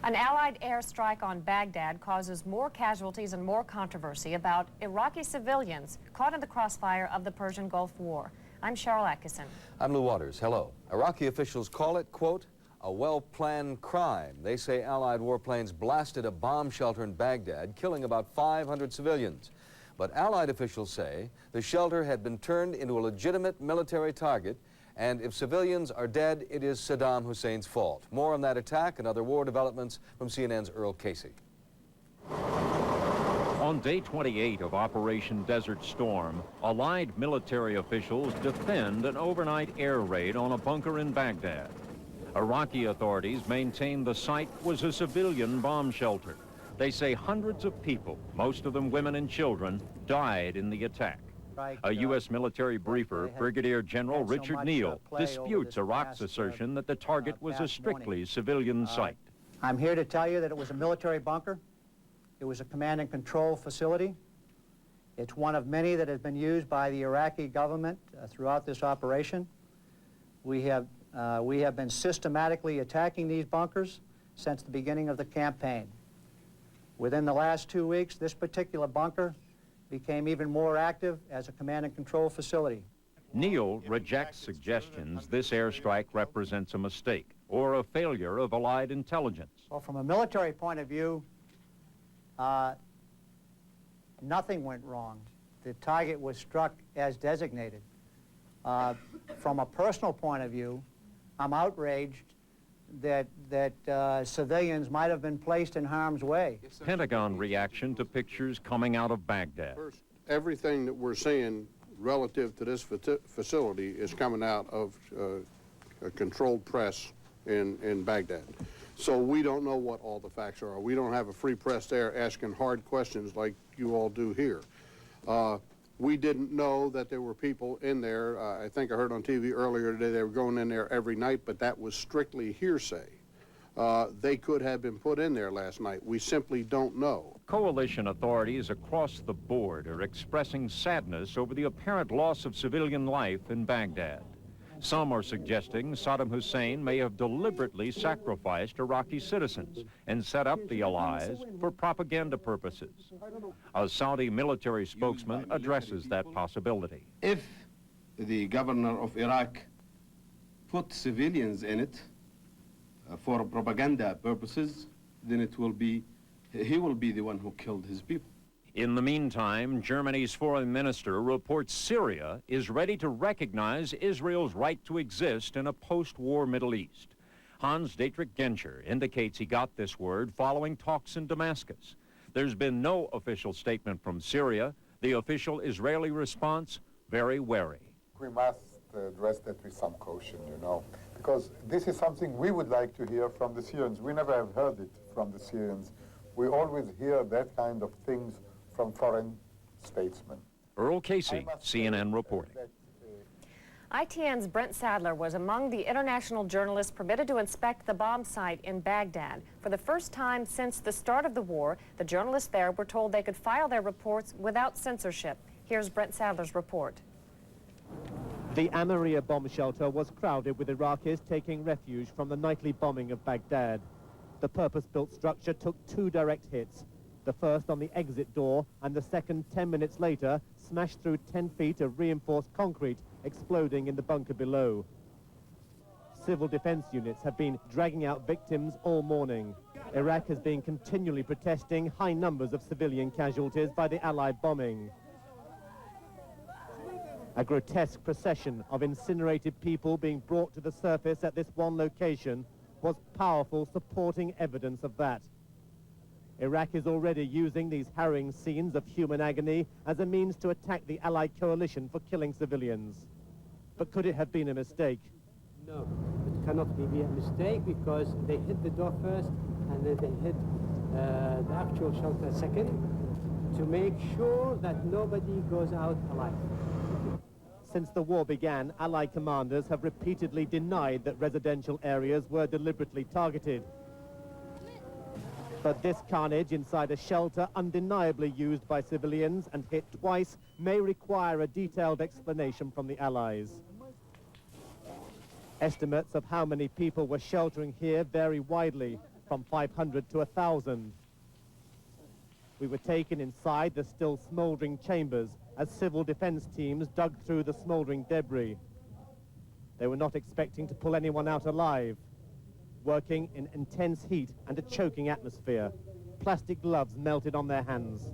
An Allied airstrike on Baghdad causes more casualties and more controversy about Iraqi civilians caught in the crossfire of the Persian Gulf War. I'm Cheryl Atkinson. I'm Lou Waters. Hello. Iraqi officials call it, quote, a well-planned crime. They say Allied warplanes blasted a bomb shelter in Baghdad, killing about 500 civilians. But Allied officials say the shelter had been turned into a legitimate military target, and if civilians are dead, it is Saddam Hussein's fault. More on that attack and other war developments from CNN's Earl Casey. On day 28 of Operation Desert Storm, Allied military officials defend an overnight air raid on a bunker in Baghdad. Iraqi authorities maintain the site was a civilian bomb shelter. They say hundreds of people, most of them women and children, died in the attack. A U.S. military briefer, Brigadier General Richard Neal, disputes Iraq's assertion that the target was a strictly civilian site. I'm here to tell you that it was a military bunker. It was a command and control facility. It's one of many that has been used by the Iraqi government throughout this operation. We have been systematically attacking these bunkers since the beginning of the campaign. Within the last 2 weeks, this particular bunker became even more active as a command and control facility. Neal rejects suggestions this airstrike represents a mistake or a failure of Allied intelligence. Well, from a military point of view, nothing went wrong. The target was struck as designated. From a personal point of view, I'm outraged that civilians might have been placed in harm's way. Pentagon reaction to pictures coming out of Baghdad. First, everything that we're seeing relative to this facility is coming out of a controlled press in Baghdad. So we don't know what all the facts are. We don't have a free press there asking hard questions like you all do here. We didn't know that there were people in there. I think I heard on TV earlier today they were going in there every night, but that was strictly hearsay. They could have been put in there last night. We simply don't know. Coalition authorities across the board are expressing sadness over the apparent loss of civilian life in Baghdad. Some are suggesting Saddam Hussein may have deliberately sacrificed Iraqi citizens and set up the allies for propaganda purposes. A Saudi military spokesman addresses that possibility. If the governor of Iraq put civilians in it for propaganda purposes, then he will be the one who killed his people. In the meantime, Germany's foreign minister reports Syria is ready to recognize Israel's right to exist in a post-war Middle East. Hans-Dietrich Genscher indicates he got this word following talks in Damascus. There's been no official statement from Syria. The official Israeli response, very wary. We must address that with some caution, you know, because this is something we would like to hear from the Syrians. We never have heard it from the Syrians. We always hear that kind of things from foreign statesmen. Earl Casey, CNN reporting. ITN's Brent Sadler was among the international journalists permitted to inspect the bomb site in Baghdad. For the first time since the start of the war, the journalists there were told they could file their reports without censorship. Here's Brent Sadler's report. The Amaria bomb shelter was crowded with Iraqis taking refuge from the nightly bombing of Baghdad. The purpose-built structure took 2 direct hits. The first on the exit door, and the second 10 minutes later, smashed through 10 feet of reinforced concrete, exploding in the bunker below. Civil defense units have been dragging out victims all morning. Iraq has been continually protesting high numbers of civilian casualties by the Allied bombing. A grotesque procession of incinerated people being brought to the surface at this one location was powerful supporting evidence of that. Iraq is already using these harrowing scenes of human agony as a means to attack the Allied coalition for killing civilians. But could it have been a mistake? No, it cannot be a mistake because they hit the door first and then they hit the actual shelter second to make sure that nobody goes out alive. Since the war began, Allied commanders have repeatedly denied that residential areas were deliberately targeted. But this carnage inside a shelter undeniably used by civilians and hit twice may require a detailed explanation from the Allies. Estimates of how many people were sheltering here vary widely. from 500 to 1,000. We were taken inside the still smouldering chambers as civil defense teams dug through the smouldering debris. They were not expecting to pull anyone out alive, working in intense heat and a choking atmosphere. Plastic gloves melted on their hands.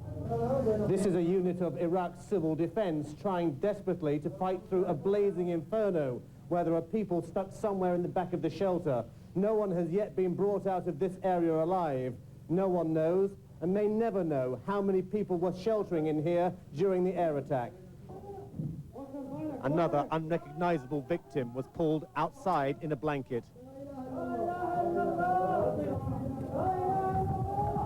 This is a unit of Iraq's civil defense trying desperately to fight through a blazing inferno where there are people stuck somewhere in the back of the shelter. No one has yet been brought out of this area alive. No one knows and may never know how many people were sheltering in here during the air attack. Another unrecognizable victim was pulled outside in a blanket.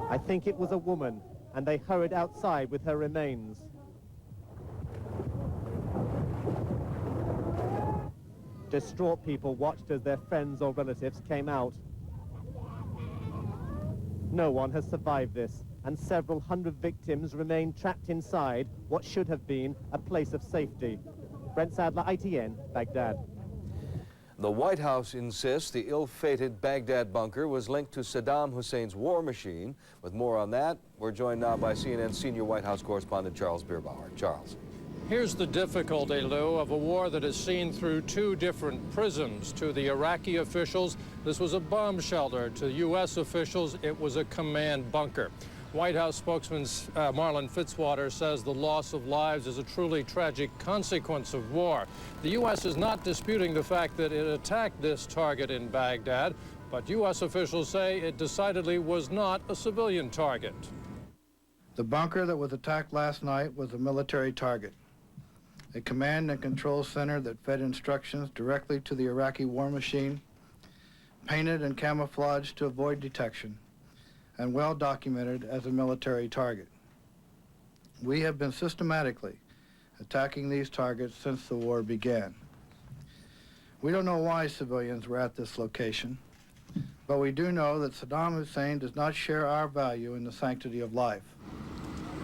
I think it was a woman, and they hurried outside with her remains. Distraught people watched as their friends or relatives came out. No one has survived this, and several hundred victims remain trapped inside what should have been a place of safety. Brent Sadler, ITN, Baghdad. The White House insists the ill-fated Baghdad bunker was linked to Saddam Hussein's war machine. With more on that, we're joined now by CNN senior White House correspondent Charles Bierbauer. Charles. Here's the difficulty, Lou, of a war that is seen through two different prisms. To the Iraqi officials, this was a bomb shelter. To U.S. officials, it was a command bunker. White House spokesman Marlin Fitzwater says the loss of lives is a truly tragic consequence of war. The U.S. is not disputing the fact that it attacked this target in Baghdad, but U.S. officials say it decidedly was not a civilian target. The bunker that was attacked last night was a military target, a command and control center that fed instructions directly to the Iraqi war machine, painted and camouflaged to avoid detection, and well documented as a military target. We have been systematically attacking these targets since the war began. We don't know why civilians were at this location, but we do know that Saddam Hussein does not share our value in the sanctity of life.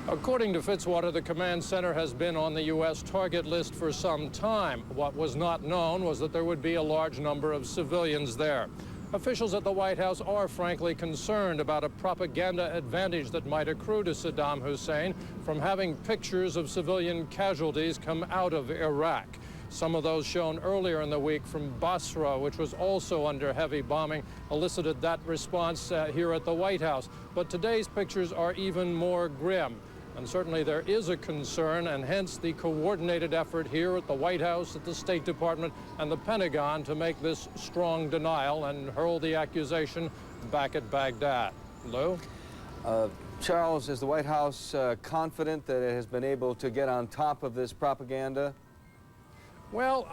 According to Fitzwater, the command center has been on the U.S. target list for some time. What was not known was that there would be a large number of civilians there. Officials at the White House are frankly concerned about a propaganda advantage that might accrue to Saddam Hussein from having pictures of civilian casualties come out of Iraq. Some of those shown earlier in the week from Basra, which was also under heavy bombing, elicited that response here at the White House. But today's pictures are even more grim. And certainly there is a concern, and hence the coordinated effort here at the White House, at the State Department, and the Pentagon to make this strong denial and hurl the accusation back at Baghdad. Lou? Charles, is the White House confident that it has been able to get on top of this propaganda? Well,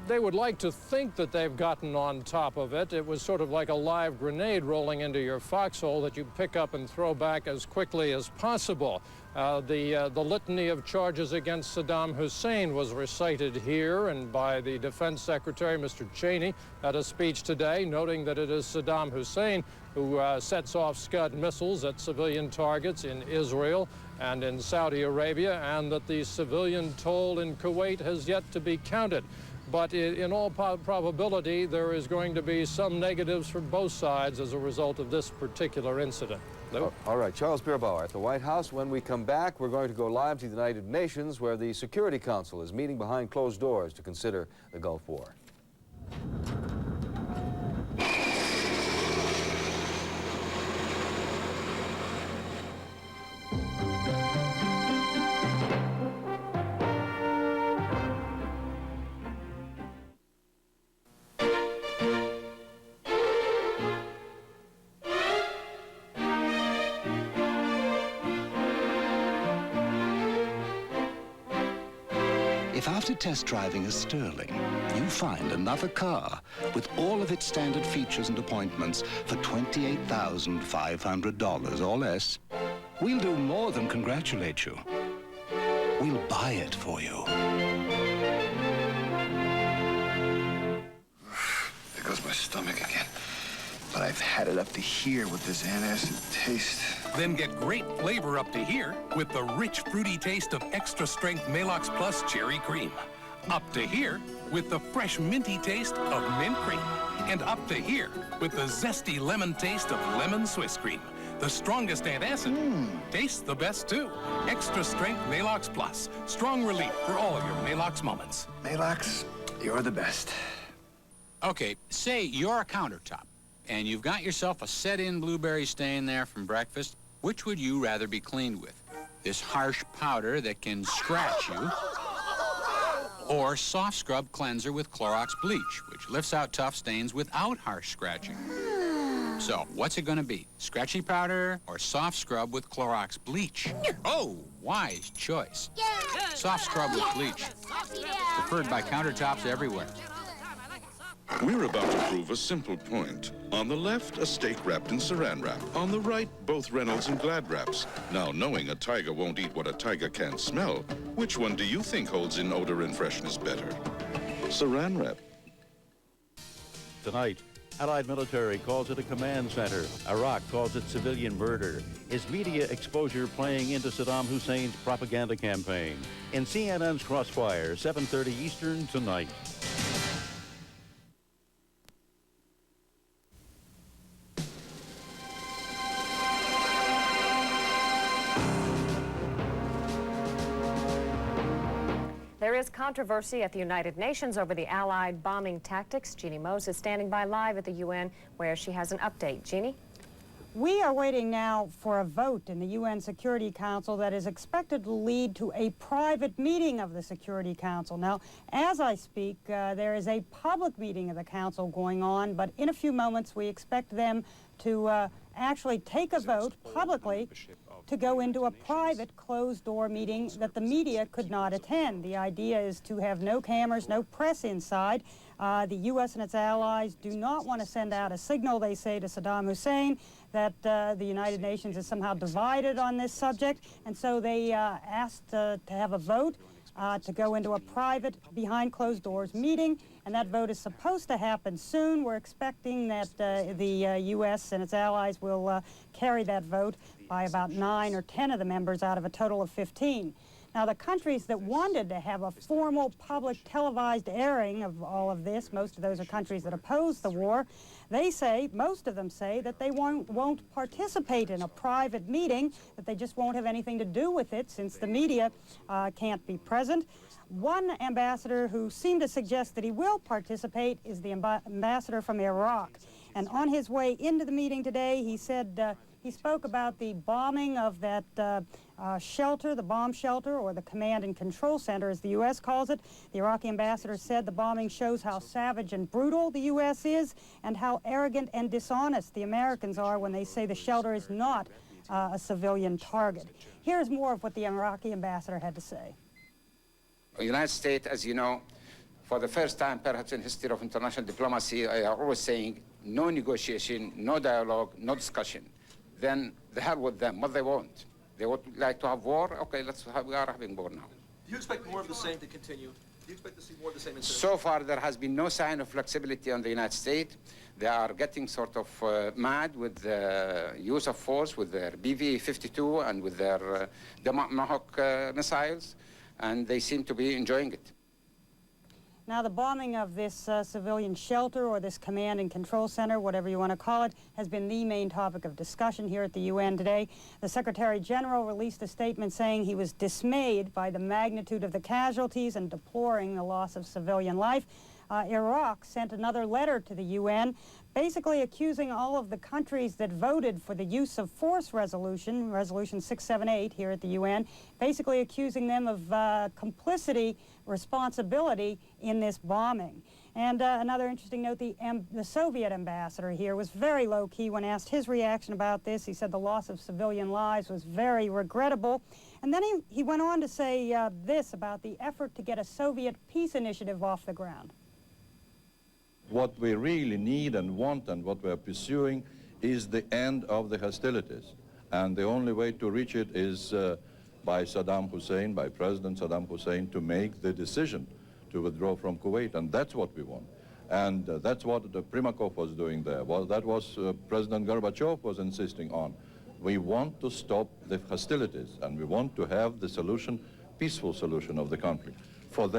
they would like to think that they've gotten on top of it. It was sort of like a live grenade rolling into your foxhole that you pick up and throw back as quickly as possible. The litany of charges against Saddam Hussein was recited here and by the Defense Secretary, Mr. Cheney, at a speech today, noting that it is Saddam Hussein who sets off Scud missiles at civilian targets in Israel and in Saudi Arabia, and that the civilian toll in Kuwait has yet to be counted. But in all probability, there is going to be some negatives for both sides as a result of this particular incident. Lou? All right, Charles Bierbauer at the White House. When we come back, we're going to go live to the United Nations, where the Security Council is meeting behind closed doors to consider the Gulf War. If after test driving a Sterling, you find another car with all of its standard features and appointments for $28,500 or less, we'll do more than congratulate you. We'll buy it for you. There goes my stomach again. But I've had it up to here with this antacid taste. Then get great flavor up to here with the rich, fruity taste of extra-strength Maalox Plus Cherry Cream. Up to here with the fresh minty taste of mint cream. And up to here with the zesty lemon taste of lemon Swiss cream. The strongest antacid tastes the best too. Extra strength Maalox Plus. Strong relief for all your Maalox moments. Maalox, you're the best. Okay, say you're a countertop and you've got yourself a set-in blueberry stain there from breakfast. Which would you rather be cleaned with? This harsh powder that can scratch you, or soft scrub cleanser with Clorox bleach, which lifts out tough stains without harsh scratching? So, what's it gonna be? Scratchy powder or soft scrub with Clorox bleach? Oh, wise choice. Soft scrub with bleach. Preferred by countertops everywhere. We're about to prove a simple point. On the left, a steak wrapped in saran wrap. On the right, both Reynolds and Glad wraps. Now, knowing a tiger won't eat what a tiger can't smell, which one do you think holds in odor and freshness better? Saran wrap. Tonight, Allied military calls it a command center. Iraq calls it civilian murder. Is media exposure playing into Saddam Hussein's propaganda campaign? In CNN's Crossfire, 7:30 Eastern tonight. There is controversy at the United Nations over the Allied bombing tactics. Jeannie Mose is standing by live at the UN where she has an update. Jeannie? We are waiting now for a vote in the UN Security Council that is expected to lead to a private meeting of the Security Council. Now, as I speak, there is a public meeting of the Council going on, but in a few moments we expect them to actually take a vote publicly to go into a private closed-door meeting that the media could not attend. The idea is to have no cameras, no press inside. The U.S. and its allies do not want to send out a signal, they say, to Saddam Hussein that the United Nations is somehow divided on this subject, and so they asked to have a vote to go into a private, behind-closed-doors meeting, and that vote is supposed to happen soon. We're expecting that the U.S. and its allies will carry that vote by about 9 or 10 of the members out of a total of 15. Now, the countries that wanted to have a formal public televised airing of all of this, most of those are countries that oppose the war, they say, most of them say, that they won't participate in a private meeting, that they just won't have anything to do with it since the media can't be present. One ambassador who seemed to suggest that he will participate is the ambassador from Iraq. And on his way into the meeting today, he said, he spoke about the bombing of that shelter, the bomb shelter, or the command and control center, as the U.S. calls it. The Iraqi ambassador said the bombing shows how savage and brutal the U.S. is and how arrogant and dishonest the Americans are when they say the shelter is not a civilian target. Here's more of what the Iraqi ambassador had to say. The United States, as you know, for the first time perhaps in history of international diplomacy, are always saying no negotiation, no dialogue, no discussion. Then the hell with them, what they want. They would like to have war, okay, we are having war now. Do you expect more of the same to continue? Do you expect to see more of the same incidents? So far, there has been no sign of flexibility on the United States. They are getting sort of mad with the use of force with their BV-52 and with their Tomahawk missiles, and they seem to be enjoying it. Now, the bombing of this civilian shelter or this command and control center, whatever you want to call it, has been the main topic of discussion here at the UN today. The Secretary General released a statement saying he was dismayed by the magnitude of the casualties and deploring the loss of civilian life. Iraq sent another letter to the UN basically accusing all of the countries that voted for the use of force resolution, Resolution 678 here at the UN, basically accusing them of complicity, responsibility in this bombing. And another interesting note, the Soviet ambassador here was very low-key when asked his reaction about this. He said the loss of civilian lives was very regrettable. And then he went on to say this about the effort to get a Soviet peace initiative off the ground. What we really need and want and what we're pursuing is the end of the hostilities. And the only way to reach it is by Saddam Hussein, by President Saddam Hussein, to make the decision to withdraw from Kuwait. And that's what we want. And that's what the Primakov was doing there. Well, that was President Gorbachev was insisting on. We want to stop the hostilities and we want to have the solution, peaceful solution of the country. For that,